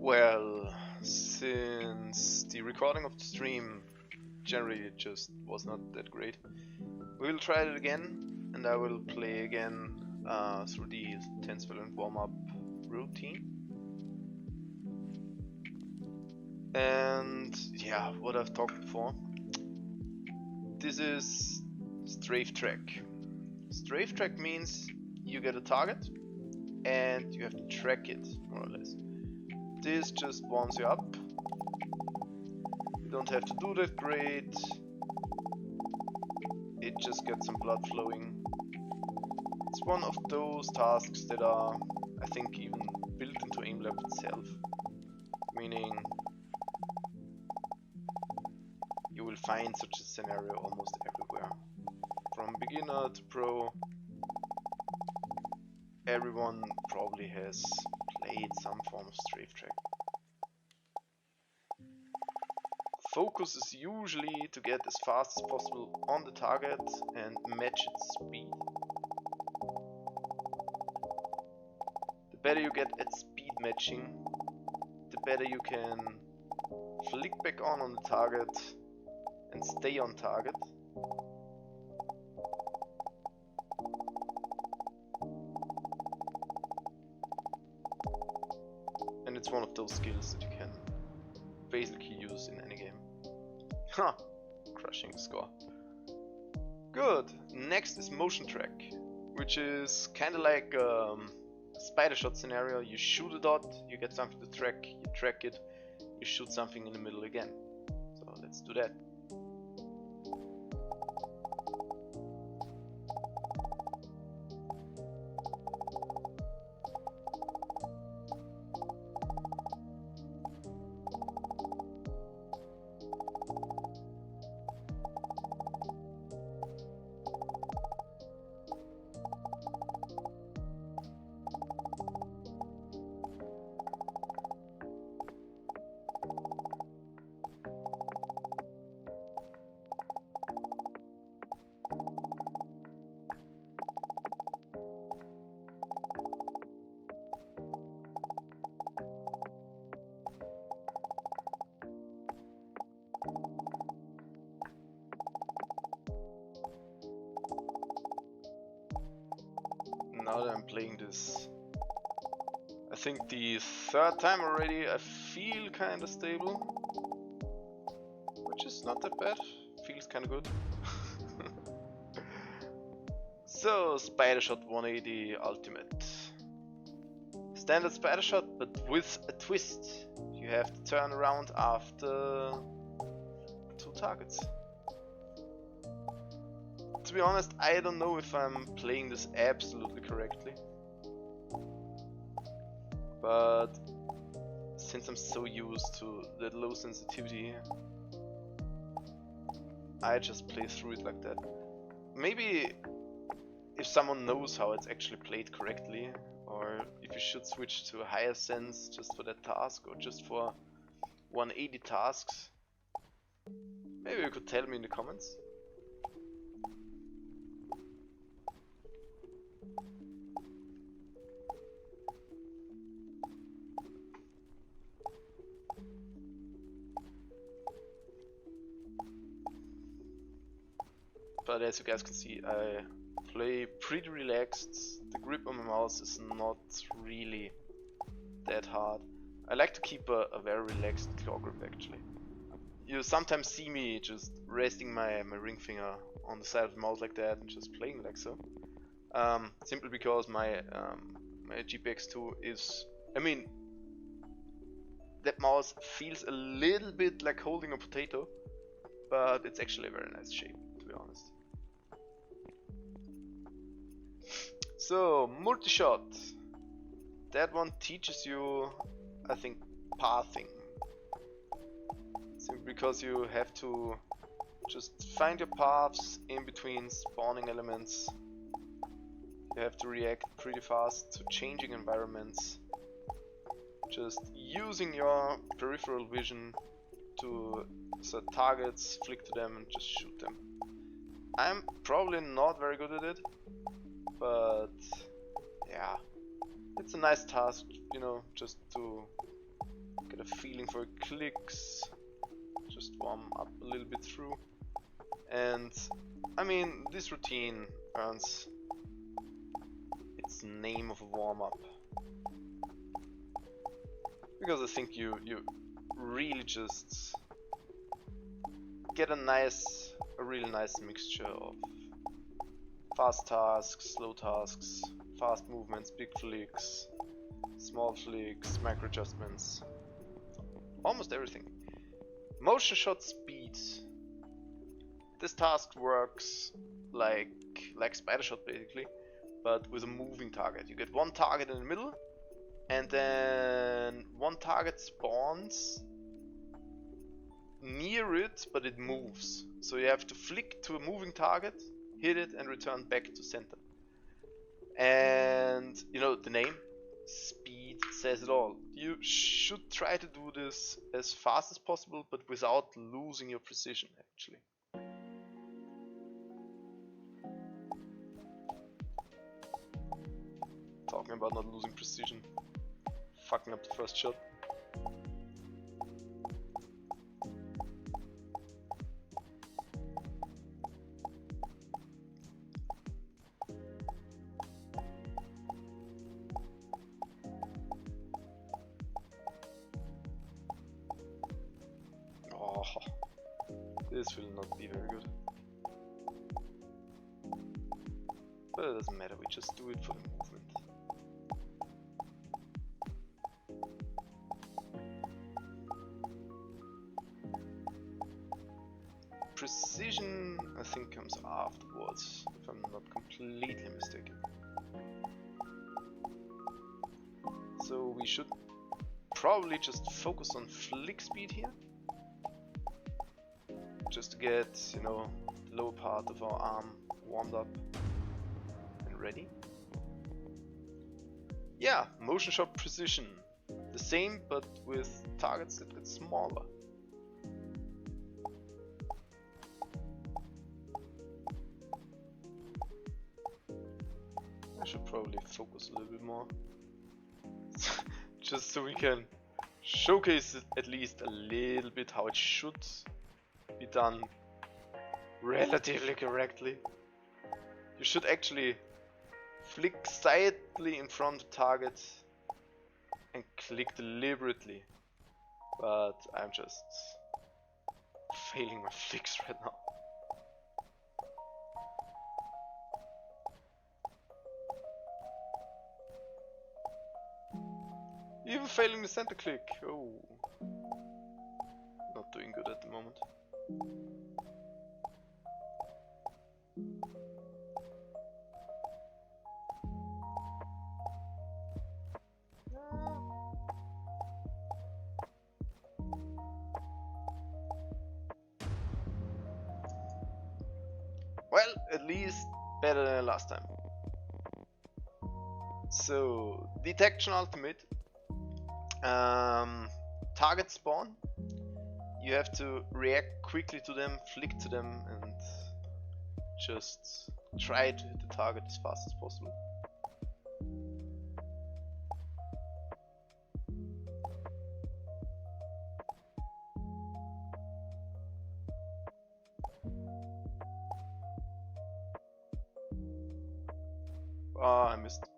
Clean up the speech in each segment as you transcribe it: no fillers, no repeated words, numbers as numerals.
Well, since the recording of the stream generally just was not that great, we will try it again, and I will play again through the Tenz Valorant Warmup routine. And yeah, what I've talked before. This is strafe track. Strafe track means you get a target and you have to track it, more or less. This just warms you up. You don't have to do that great. It just gets some blood flowing. It's one of those tasks that are, I think, even built into AimLab itself. Meaning, you will find such a scenario almost everywhere. From beginner to pro, everyone probably has played some form of strafe track. Focus is usually to get as fast as possible on the target and match its speed. The better you get at speed matching, the better you can flick back on the target and stay on target. And it's one of those skills that you can basically use in any game. Ha! Crushing score. Good. Next is motion track, which is kinda like a spider shot scenario. You shoot a dot, you get something to track, you track it, you shoot something in the middle again. So let's do that. Now that I'm playing this, I think the third time already, I feel kinda stable, which is not that bad, feels kinda good. So, spider shot 180 ultimate. Standard spider shot, but with a twist. You have to turn around after 2 targets. To be honest, I don't know if I'm playing this absolutely correctly. But since I'm so used to that low sensitivity, I just play through it like that. Maybe if someone knows how it's actually played correctly, or if you should switch to a higher sense just for that task, or just for 180 tasks, maybe you could tell me in the comments. But as you guys can see, I play pretty relaxed. The grip on my mouse is not really that hard. I like to keep a very relaxed claw grip actually. You sometimes see me just resting my ring finger on the side of the mouse like that and just playing like so. Simply because my GPX2 is, I mean, that mouse feels a little bit like holding a potato, but it's actually a very nice shape, to be honest. So, multi-shot. That one teaches you, I think, pathing. Simply because you have to just find your paths in between spawning elements. You have to react pretty fast to changing environments. Just using your peripheral vision to set targets, flick to them and just shoot them. I'm probably not very good at it, but yeah, it's a nice task, you know, just to get a feeling for clicks, just warm up a little bit through. And I mean, this routine earns its name of a warm-up, because I think you really just get a really nice mixture of fast tasks, slow tasks, fast movements, big flicks, small flicks, micro adjustments, almost everything. Motion shot speed. This task works like spider shot basically, but with a moving target. You get one target in the middle, and then one target spawns near it, but it moves. So you have to flick to a moving target, hit it, and return back to center. And you know, the name, speed, says it all. You should try to do this as fast as possible, but without losing your precision, actually. Talking about not losing precision, fucking up the first shot. Oh, this will not be very good. But it doesn't matter, we just do it for the movement. Precision, I think, comes afterwards, if I'm not completely mistaken. So we should probably just focus on flick speed here, just to get, you know, the lower part of our arm warmed up and ready. Yeah, motion shot precision, the same but with targets that get smaller. I should probably focus a little bit more, just so we can showcase it at least a little bit how it should be done relatively correctly. You should actually flick slightly in front of the target and click deliberately, but I'm just failing my flicks right now. Even failing the center click. Oh, not doing good at the moment. Well, at least better than last time. So, detection ultimate. Target spawn. You have to react quickly to them, flick to them, and just try to hit the target as fast as possible. Ah, I missed.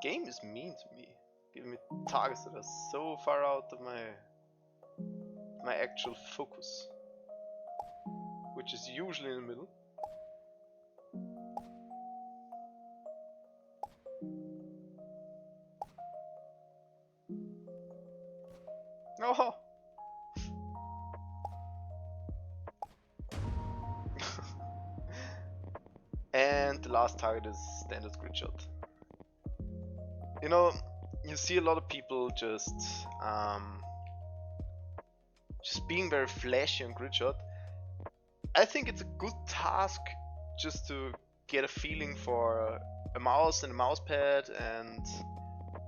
Game is mean to me, giving me targets that are so far out of my actual focus, which is usually in the middle. Oh! And the last target is standard grid shot. You know, you see a lot of people just being very flashy on grid shot. I think it's a good task just to get a feeling for a mouse and a mousepad, and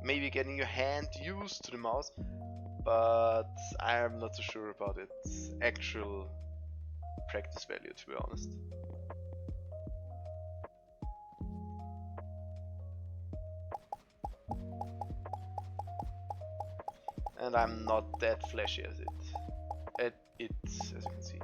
maybe getting your hand used to the mouse, but I am not so sure about its actual practice value, to be honest. and I'm not that flashy as it, as you can see.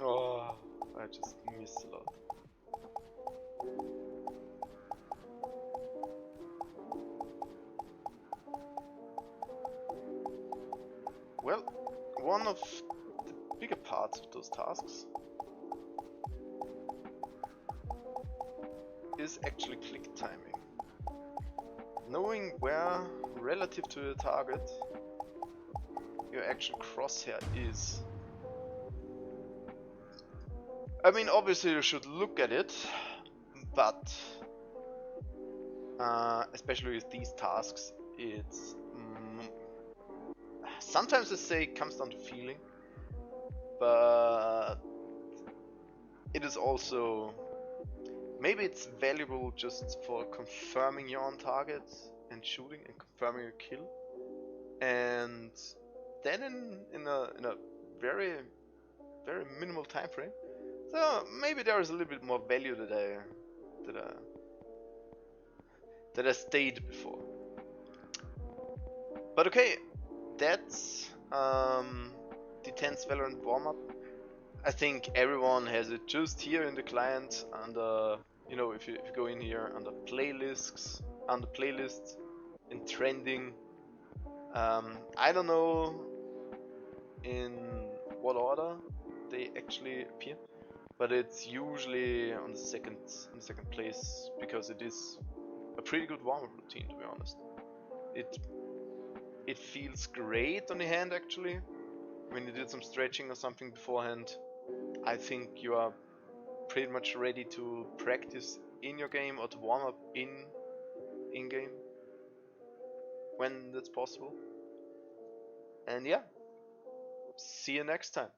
Oh, I just missed a lot. Well, one of the bigger parts of those tasks is actually click timing. Knowing where, relative to the target, your actual crosshair is. I mean, obviously you should look at it, but especially with these tasks, it's sometimes I say it comes down to feeling, but it is also maybe it's valuable just for confirming you're on target and shooting and confirming your kill, and then in a very minimal time frame. So maybe there is a little bit more value that I stated before. But okay, that's the Tenz Valorant Warmup. I think everyone has it just here in the client under, you know, if you go in here under playlists, in trending. I don't know in what order they actually appear, but it's usually on the second place because it is a pretty good warm-up routine, to be honest. It feels great on the hand actually. When you did some stretching or something beforehand, I think you are pretty much ready to practice in your game or to warm up in game when that's possible. And yeah, see you next time.